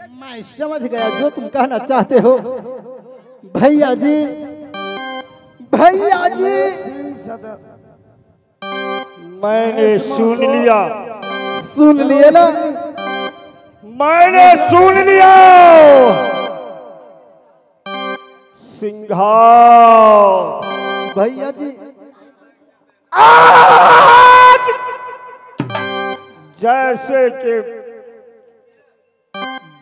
मैं समझ गया जो तुम कहना चाहते हो। भैया जी, भैया जी, मैंने सुन लिया। सुन लिए ना? मैंने सुन लिया। सिंघा भैया जी, आज जैसे कि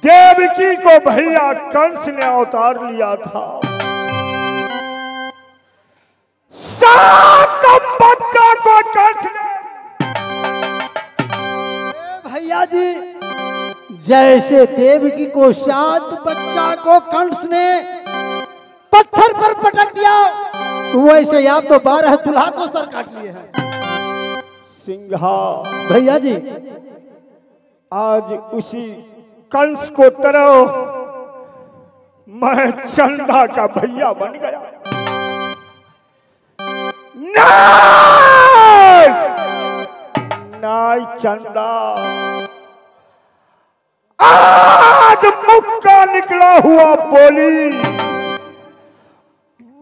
देवकी को भैया कंस ने अवतार लिया था, सात बच्चा को कंस ने। भैया जी, जैसे देवकी को 7 बच्चा को कंस ने पत्थर पर पटक दिया, वैसे आप तो 12 दुल्हा को सर काट लिए हैं। सिंघा भैया जी, आज उसी कंस को तरह मैं चंदा का भैया बन गया। नाय नाय चंदा, आज मुक्का निकला हुआ बोली,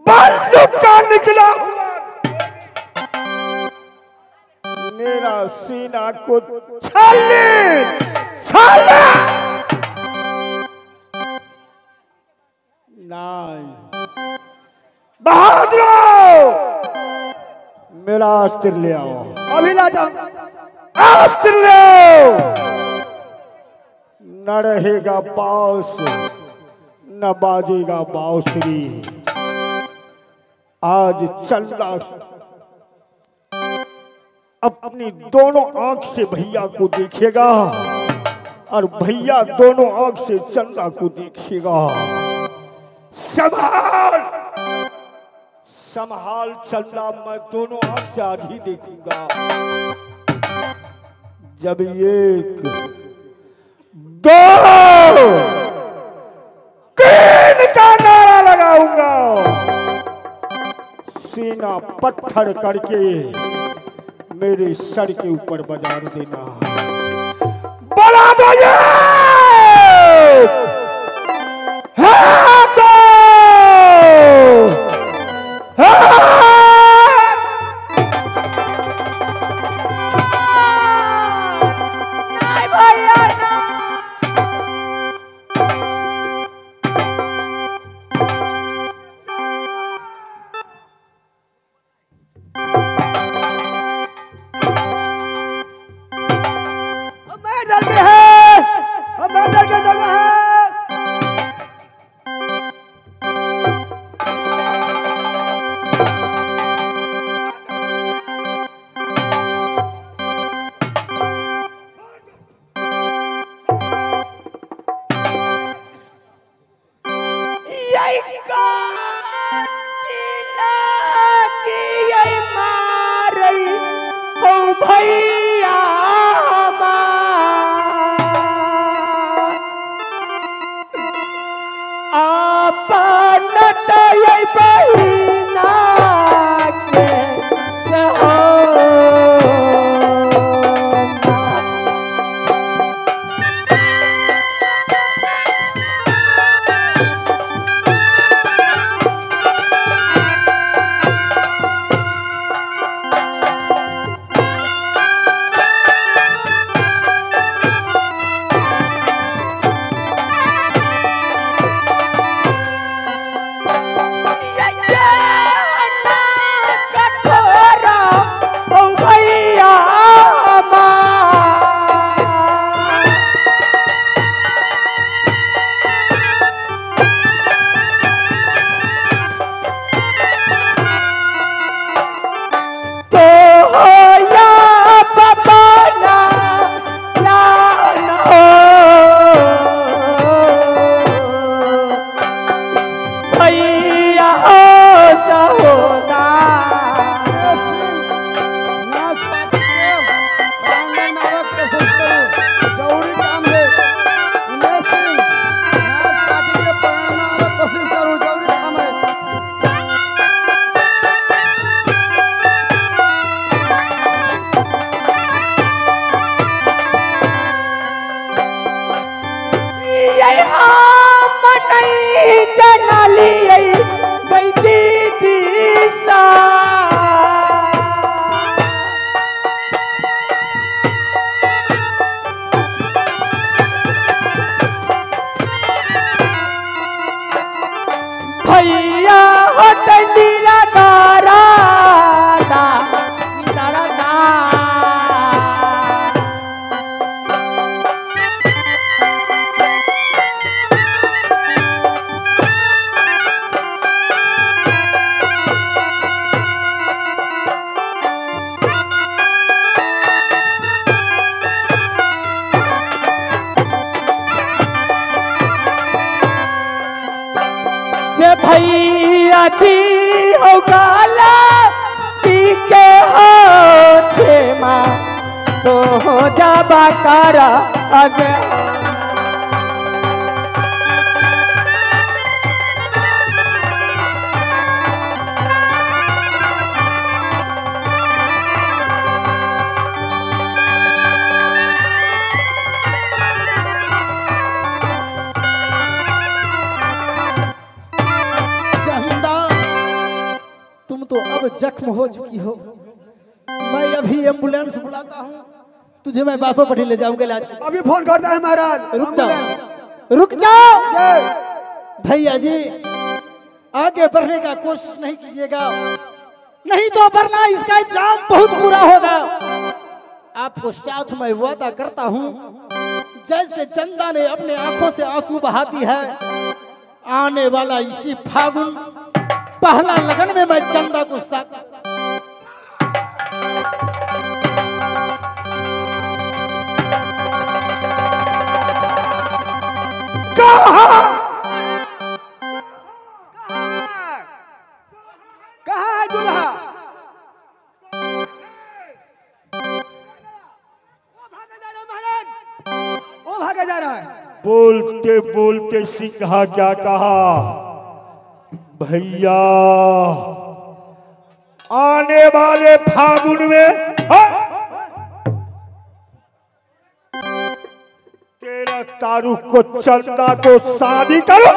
बंदूक का निकला हुआ, मेरा सीना को छाले छाले। नाय बहादुर, मेरा अस्त्र ले आओ। अभी लाता। अस्त्र ले आओ। न रहेगा बांस, न बाजेगा बांसुरी। आज चंदा अपनी दोनों आंख से भैया को देखेगा और भैया दोनों आंख से चंदा को देखेगा। संभाल संभाल चंदा, मैं दोनों आंख से आज ही देखूंगा। जब 1 2 3 का नारा लगाऊंगा, सीना पत्थर करके मेरे सर के ऊपर बाजार देना। बना दो ये हम नहीं जनली दीदी सा भैया हटनीरा दारा भैया जी हो गाला पी के हो छेमा तो हो जाबा कारा आज तो अब जख्म हो चुकी हो। मैं अभी एम्बुलेंस बुलाता हूँ, तुझे मैं बासों पर ले जाऊंगा इलाज। अभी फोन करता है महाराज। रुक जाओ भैया जी, आगे बढ़ने का कोशिश नहीं कीजिएगा, नहीं तो वरना इसका इंतजाम बहुत बुरा होगा। आपको साथ में वादा करता हूँ, जैसे चंदा ने अपने आंखों से आंसू बहाती है, आने वाला इसी फागुन पहला लगन में मैं चंदा को साथ कहाँ है दूल्हा? वो भागा जा रहा है। बोलते बोलते सिंहा क्या कहा? भैया आने वाले फागुन में तेरा तारुक को चंदा को शादी करो।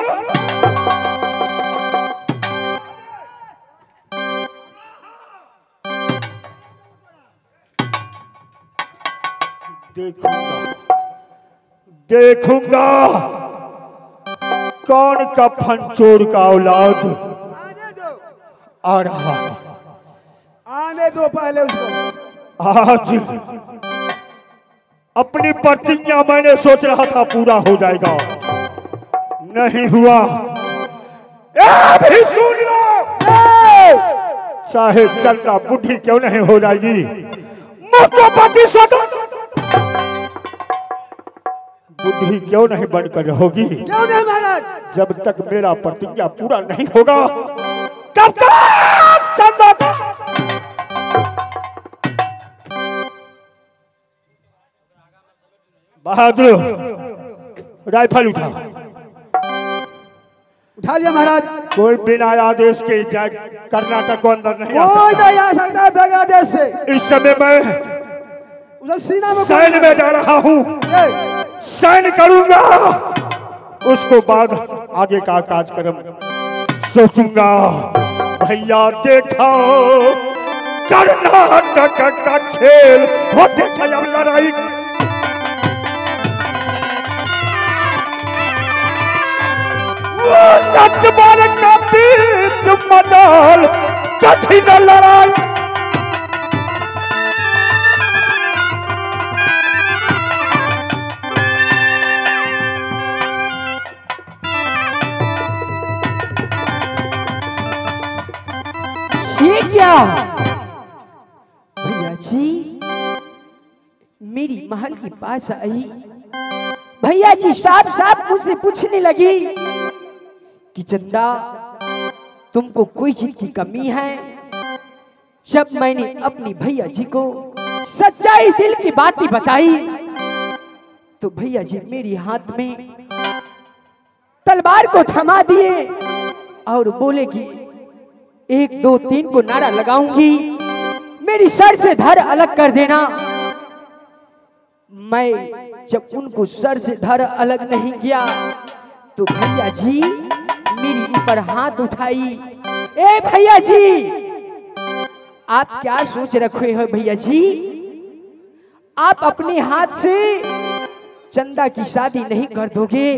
देखूंगा कौन का फंचोर का औलाद आने दो, आ रहा। आने दो पहले उसको। आज अपनी प्रतिज्ञा मैंने सोच रहा था पूरा हो जाएगा, नहीं हुआ। अभी सुन लो, चाहे चंदा बुढ़ी क्यों नहीं हो जाएगी, मुझको पति स्वतंत्र बुद्धि क्यों नहीं बनकर रहोगी। क्यों नहीं महाराज? जब तक मेरा प्रतिज्ञा पूरा नहीं होगा तब तक चंदा को बहादुर राइफल उठा लिया महाराज। कोई बिना आदेश के कर्नाटक को अंदर नहीं कोई नहीं आ सकता बांग्लादेश से। इस समय मैं सीना में सैन्य में जा रहा हूँ, सैन्य करूंगा, उसको बाद आगे का कार्यक्रम सोचूंगा। भैया देखा कर्नाटक का खेल, वो देखा जब लड़ाई वो नटवर का बीच मजाल कठिन लड़ाई। ये क्या भैया जी, मेरी महल के पास आई, भैया जी साफ साफ मुझसे पूछने लगी कि चंदा तुमको कोई चीज की कमी है। जब मैंने अपनी भैया जी को सच्चाई दिल की बातें बताई तो भैया जी मेरे हाथ में तलवार को थमा दिए और बोले कि 1 2 3 को नारा लगाऊंगी, मेरी सर से धड़ अलग कर देना। मैं जब उनको सर से धर अलग नहीं किया तो भैया जी मेरी ऊपर हाथ उठाई। ए भैया जी, आप क्या सोच रखे हो भैया जी? आप अपने हाथ से चंदा की शादी नहीं कर दोगे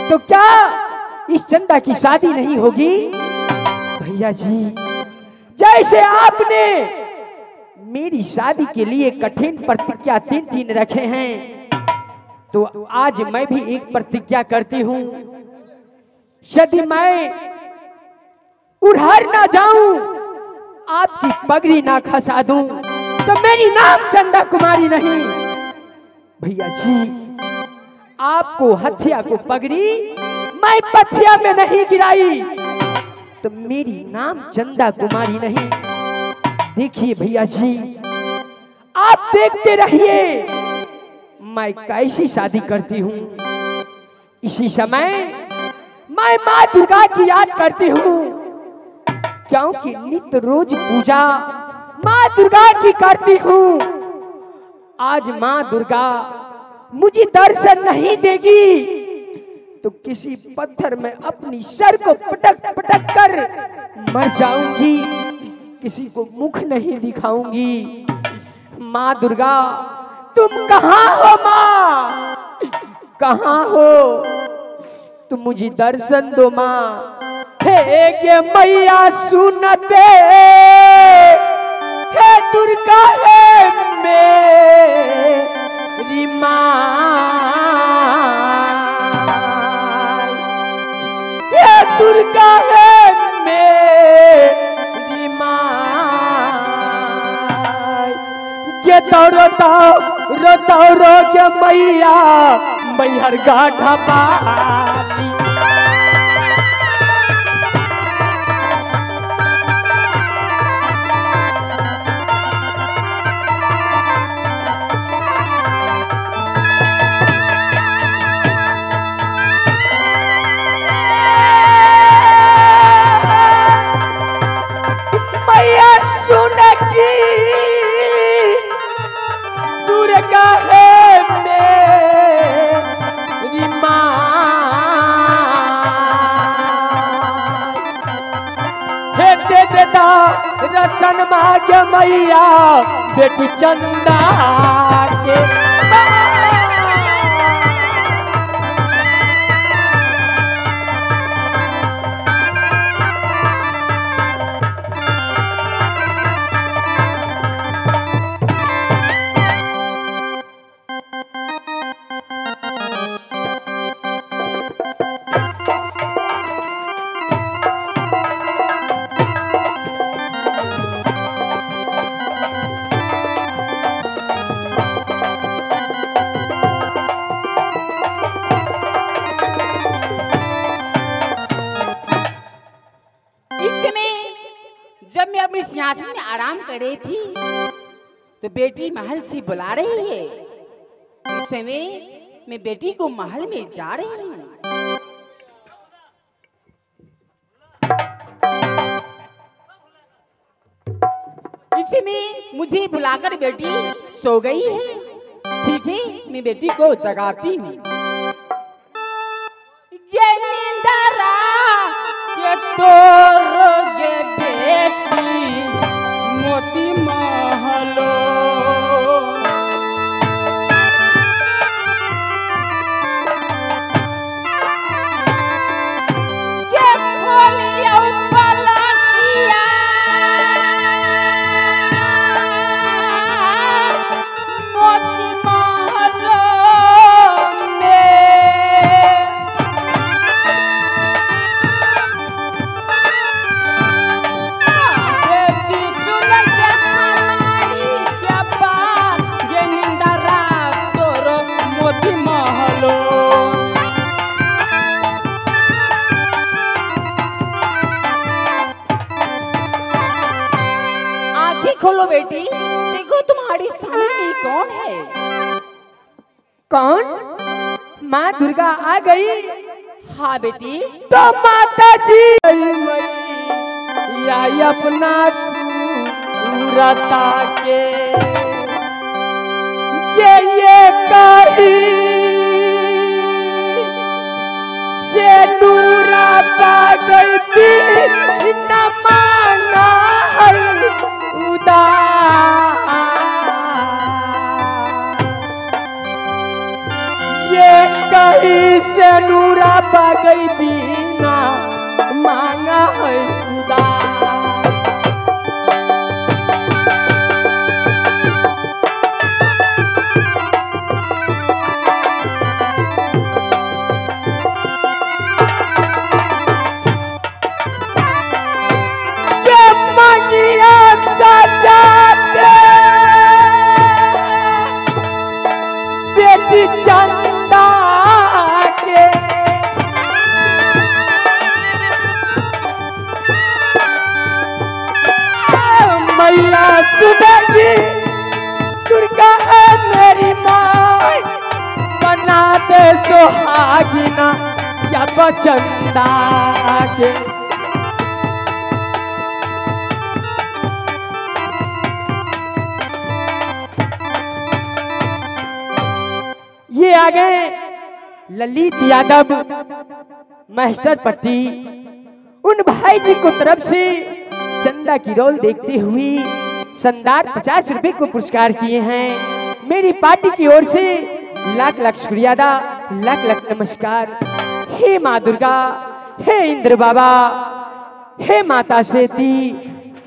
तो क्या इस चंदा की शादी नहीं होगी? भैया जी, जैसे आपने मेरी शादी के लिए कठिन प्रतिज्ञा 3 दिन रखे हैं तो आज मैं भी एक प्रतिज्ञा करती हूँ। यदि मैं उड़हर ना जाऊं, आपकी पगड़ी ना खसा दूं तो मेरी नाम चंदा कुमारी नहीं। भैया जी, आपको हथिया को पगड़ी मैं पथिया में नहीं गिराई तो मेरी नाम चंदा कुमारी नहीं। देखिए भैया जी, आप देखते रहिए मैं कैसी शादी करती हूँ। इसी समय मैं माँ दुर्गा की याद करती हूँ, क्योंकि नित्य रोज पूजा माँ दुर्गा की करती हूँ। आज माँ दुर्गा मुझे दर्शन नहीं देगी तो किसी पत्थर में अपनी सर को पटक पटक कर मर जाऊंगी, किसी को मुख नहीं दिखाऊंगी। माँ दुर्गा, तुम कहाँ हो? माँ कहाँ हो? तुम मुझे दर्शन दो माँ। हे के मैया सुनते, हे दुर्गा है मेरी माँ, हे दुर्गा है मेरी माँ। के रोता रो के मैया मैहर गाढ़ा पानी। मैया सुन की दुर्गा है मेरी माँ, हे दे देता रसन माँ के मैया बेटी चंदा के। जब मैं अपने सिंहासन में आराम कर रही थी तो बेटी महल से बुला रही है। इस समय मैं बेटी को महल में जा रही हूँ। इस समय मुझे बुलाकर बेटी सो गई है। ठीक है, मैं बेटी को जगाती हूँ। ये नींदरा के तोरोगे बेटी मोती महलो, ये खोलियो पलकिया मोती महलो खोलो बेटी, देखो तुम्हारी सामने कौन है। कौन? माँ दुर्गा आ गई? हाँ बेटी। तो माता जी या अपना सूरता के ये कही से दूरा पागल भी न मांगा है उदार। ये कही से दूरा पागल भी न मांगा है उदार। बेटी चंदा के मैया सुनेगी दुर्गा है मेरी माँ बना दे सुहागिना या बचंदा के। ये आ गए ललित यादव मास्टर पट्टी। उन भाई जी को तरफ से चंदा की रोल देखते हुए शानदार 50 रुपए को पुरस्कार किए हैं। मेरी पार्टी की ओर से लाख लाख शुक्रिया अदा, लाख लाख नमस्कार। हे माँ दुर्गा, हे इंद्र बाबा, हे माता सेती,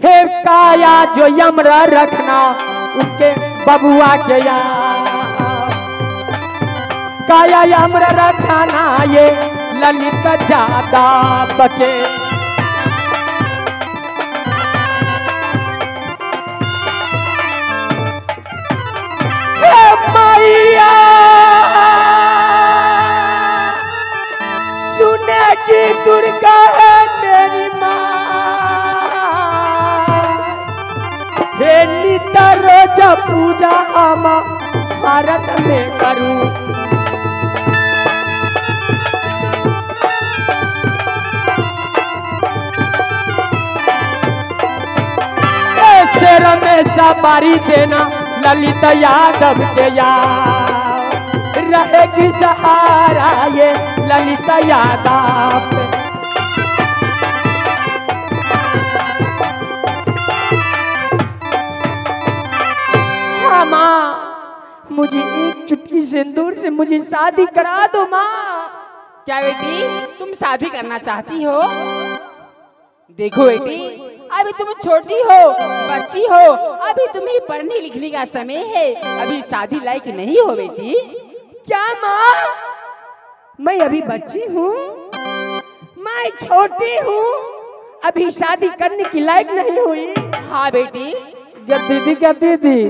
हे काया जो यमरा रखना उनके बबुआ के यार। काया यमरा रखना ये ललित ज्यादा बके। मैया सुनेगी दुर्गा है मेरी माँ। हे नित्य रोज पूजा हम भारत में करूं। शेर में सवारी देना ललित यादव के यार। रहेगी सहारा ये ललित यादव। हाँ माँ, मुझे एक चुटकी सिंदूर से मुझे शादी करा दो माँ। क्या बेटी तुम शादी करना चाहती हो? देखो बेटी, अभी तुम छोटी हो, बच्ची हो, अभी तुम्हें पढ़ने लिखने का समय है, अभी शादी लायक नहीं हो बेटी। क्या माँ, मैं अभी बच्ची हूँ, मैं छोटी हूँ, अभी शादी करने की लायक नहीं हुई। हाँ बेटी। क्या दीदी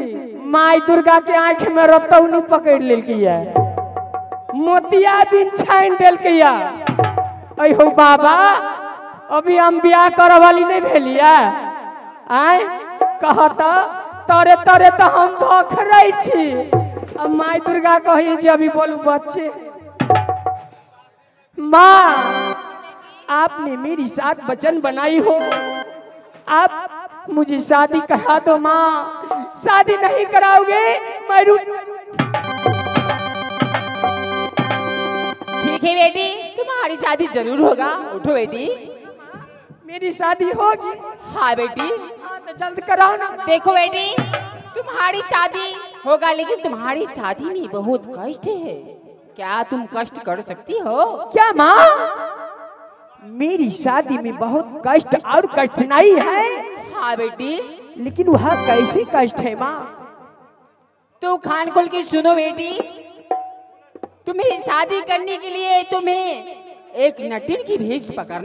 माई दुर्गा के आंख में रतौनी पकड़ ले किया, मोतिया दिन छाइन दिल किया। अयो बाबा, अभी हम ब्याह करे वाली नहीं भेलिया। आय कहता तरे तरे तो हम भखरै छी। अब माई दुर्गा कही जी अभी बोलू बच्चे। माँ, आपने मेरी साथ वचन बनाई हो, आप मुझे शादी करा दो माँ। शादी नहीं कराओगे मैं ठीक है बेटी, तुम्हारी शादी जरूर होगा। उठो बेटी। मेरी शादी होगी? हाँ बेटी। हाँ तो जल्द कराओ ना। देखो बेटी, तुम्हारी शादी होगा, लेकिन तुम्हारी शादी में बहुत कष्ट है। क्या तुम कष्ट कर सकती हो? क्या माँ, मेरी शादी में बहुत कष्ट और कठिनाई है? हाँ बेटी। लेकिन वह कैसी कष्ट है माँ? तो कान खोल के सुनो बेटी, तुम्हें शादी करने के लिए तुम्हें एक नटिन की भेष पकड़ना